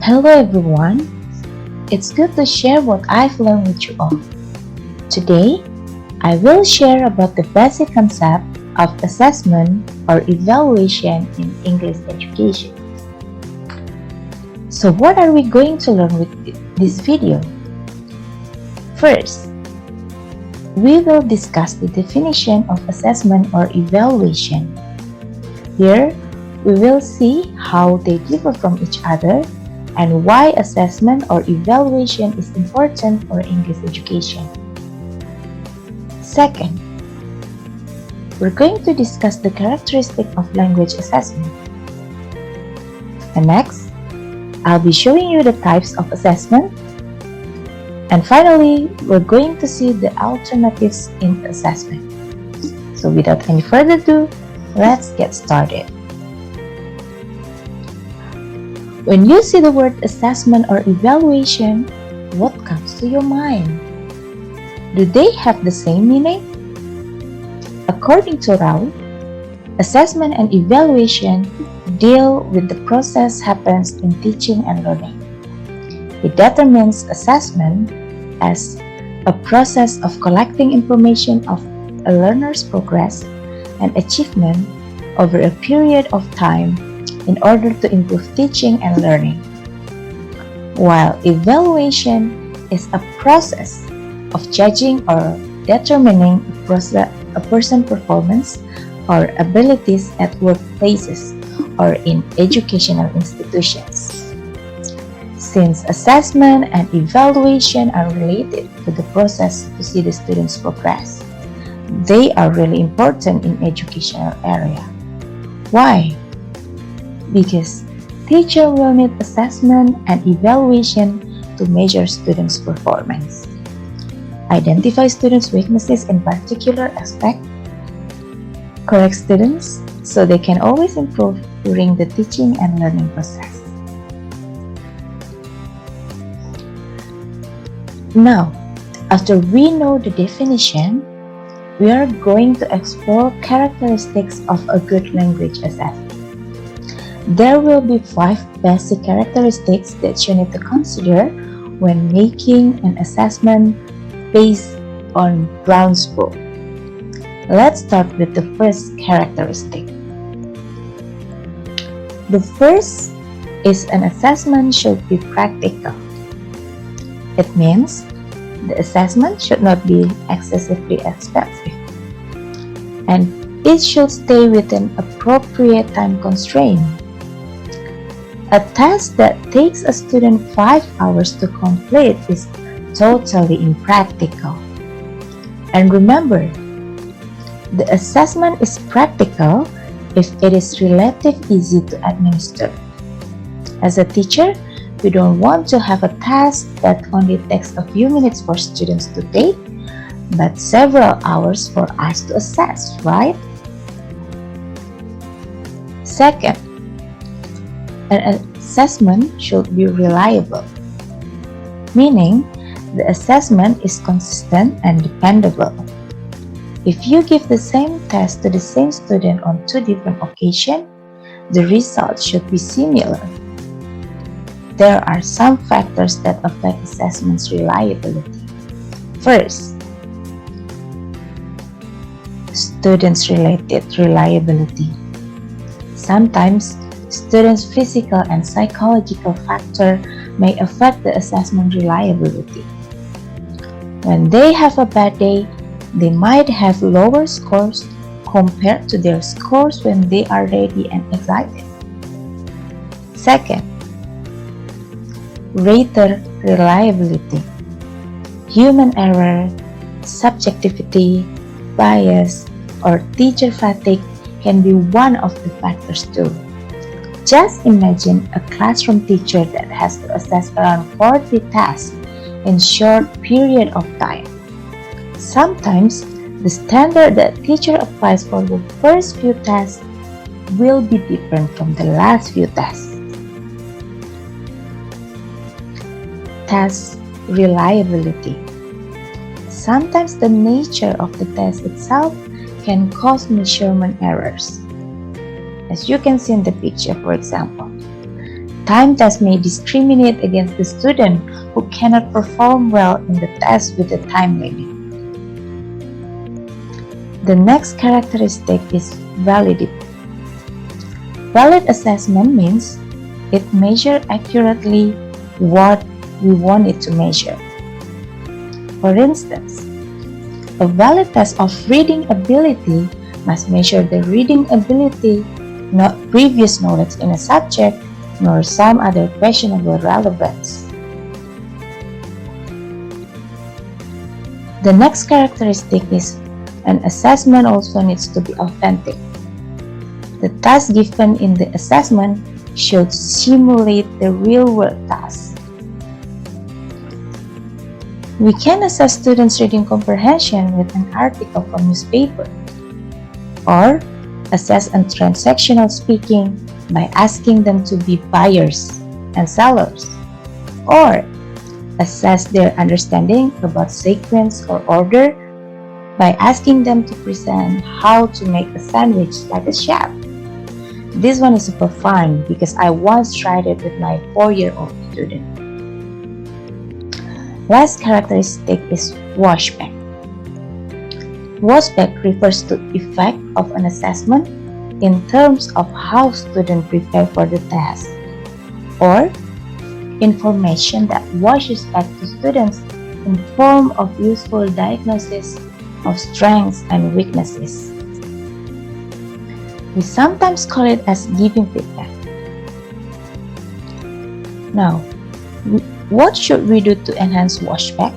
Hello everyone, it's good to share what I've learned with you all. Today, I will share about the basic concept of assessment or evaluation in English education. So what are we going to learn with this video? First, we will discuss the definition of assessment or evaluation. Here, we will see how they differ from each other and why assessment or evaluation is important for English education. Second, we're going to discuss the characteristic of language assessment. And next, I'll be showing you the types of assessment. And finally, we're going to see the alternatives in assessment. So without any further ado, let's get started. When you see the word assessment or evaluation, what comes to your mind? Do they have the same meaning? According to Rao, assessment and evaluation deal with the process happens in teaching and learning. It determines assessment as a process of collecting information of a learner's progress and achievement over a period of time in order to improve teaching and learning, while evaluation is a process of judging or determining a person's performance or abilities at workplaces or in educational institutions. Since assessment and evaluation are related to the process to see the students progress, they are really important in educational area. Why? Because teacher will need assessment and evaluation to measure students' performance, identify students' weaknesses in particular aspect, correct students so they can always improve during the teaching and learning process. Now, after we know the definition, we are going to explore characteristics of a good language assessment. There will be 5 basic characteristics that you need to consider when making an assessment based on Brown's book. Let's start with the first characteristic. The first is an assessment should be practical. It means the assessment should not be excessively expensive, and it should stay within appropriate time constraint. A test that takes a student 5 hours to complete is totally impractical. And remember, the assessment is practical if it is relatively easy to administer. As a teacher, we don't want to have a test that only takes a few minutes for students to take, but several hours for us to assess, right? Second, an assessment should be reliable, meaning the assessment is consistent and dependable. If you give the same test to the same student on 2 different occasions, the results should be similar. There are some factors that affect assessment's reliability. First, students-related reliability. Sometimes, students' physical and psychological factor may affect the assessment reliability. When they have a bad day, they might have lower scores compared to their scores when they are ready and excited. Second, rater reliability. Human error, subjectivity, bias, or teacher fatigue can be one of the factors too. Just imagine a classroom teacher that has to assess around 40 tasks in short period of time. Sometimes, the standard that teacher applies for the first few tasks will be different from the last few tasks. Test reliability. Sometimes the nature of the test itself can cause measurement errors. As you can see in the picture, for example, time test may discriminate against the student who cannot perform well in the test with a time limit. The next characteristic is validity. Valid assessment means it measures accurately what we want it to measure. For instance, a valid test of reading ability must measure the reading ability, not previous knowledge in a subject, nor some other questionable relevance. The next characteristic is an assessment also needs to be authentic. The task given in the assessment should simulate the real-world task. We can assess students' reading comprehension with an article from newspaper, or assess a transactional speaking by asking them to be buyers and sellers, or assess their understanding about sequence or order by asking them to present how to make a sandwich like a chef. This one is super fun because I once tried it with my 4-year-old student. Last characteristic is washback. Washback refers to effect of an assessment in terms of how students prepare for the test, or information that washes back to students in form of useful diagnosis of strengths and weaknesses. We sometimes call it as giving feedback. Now, what should we do to enhance washback?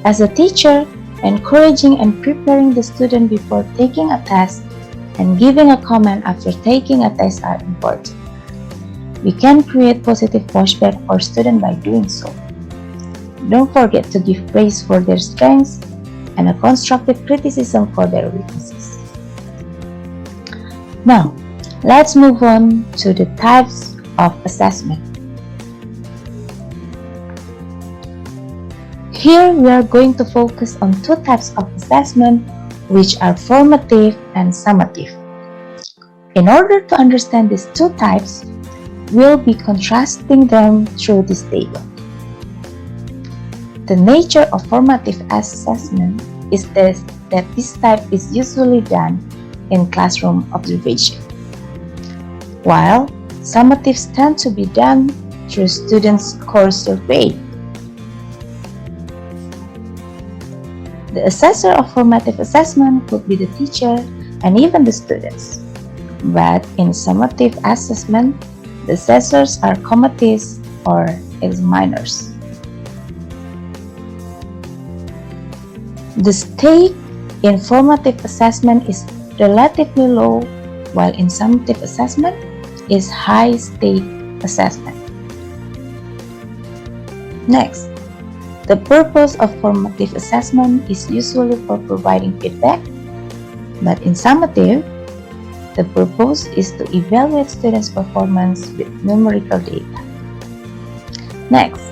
As a teacher, encouraging and preparing the student before taking a test and giving a comment after taking a test are important. We can create positive washback for students by doing so. Don't forget to give praise for their strengths and a constructive criticism for their weaknesses. Now, let's move on to the types of assessment. Here we are going to focus on two types of assessment, which are formative and summative. In order to understand these two types, we'll be contrasting them through this table. The nature of formative assessment is that this type is usually done in classroom observation, while summatives tend to be done through students' course survey. The assessor of formative assessment could be the teacher and even the students, but in summative assessment, the assessors are committees or examiners. The stake in formative assessment is relatively low, while in summative assessment is high stake assessment. Next, the purpose of formative assessment is usually for providing feedback, but in summative, the purpose is to evaluate students' performance with numerical data. Next,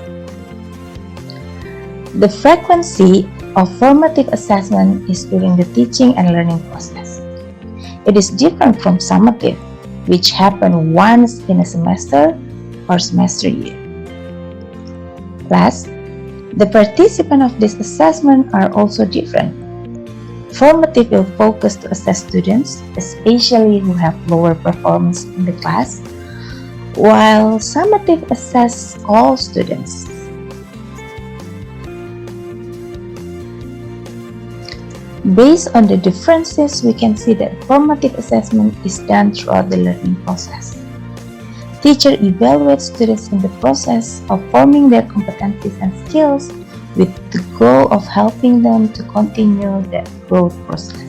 the frequency of formative assessment is during the teaching and learning process. It is different from summative, which happen once in a semester or semester year. Last, the participants of this assessment are also different. Formative will focus to assess students, especially who have lower performance in the class, while summative assess all students. Based on the differences, we can see that formative assessment is done throughout the learning process. Teacher evaluates students in the process of forming their competencies and skills with the goal of helping them to continue that growth process.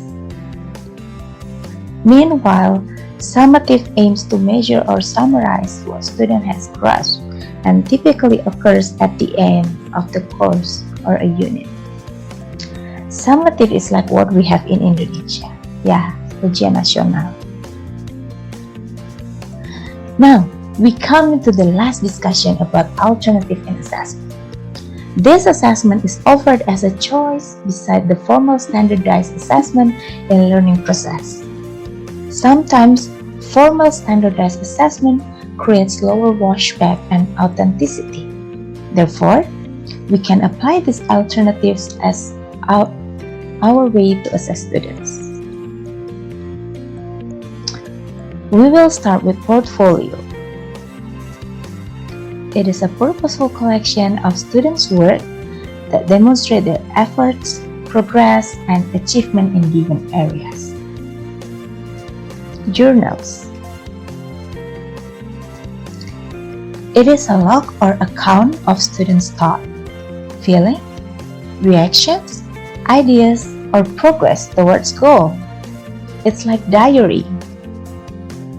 Meanwhile, summative aims to measure or summarize what student has grasped and typically occurs at the end of the course or a unit. Summative is like what we have in Indonesia. Yeah, ujian nasional. Now, we come into the last discussion about alternative in assessment. This assessment is offered as a choice beside the formal standardized assessment in learning process. Sometimes, formal standardized assessment creates lower washback and authenticity. Therefore, we can apply these alternatives as our way to assess students. We will start with portfolio. It is a purposeful collection of students' work that demonstrate their efforts, progress, and achievement in given areas. Journals. It is a log or account of students' thought, feeling, reactions, ideas, or progress towards goal. It's like diary.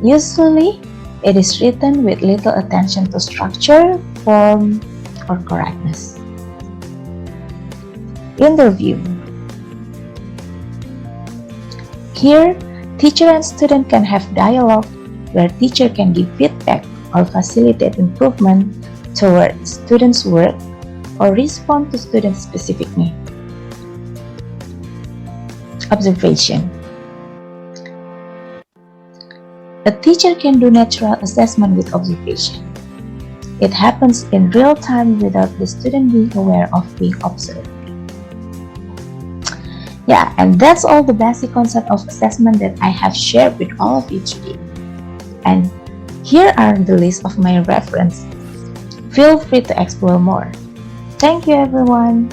Usually, it is written with little attention to structure, form, or correctness. Interview. Here, teacher and student can have dialogue where teacher can give feedback or facilitate improvement towards students' work or respond to students' specific need. Observation. A teacher can do natural assessment with observation. It happens in real time without the student being aware of being observed. Yeah, and that's all the basic concept of assessment that I have shared with all of you today. And here are the list of my references. Feel free to explore more. Thank you, everyone.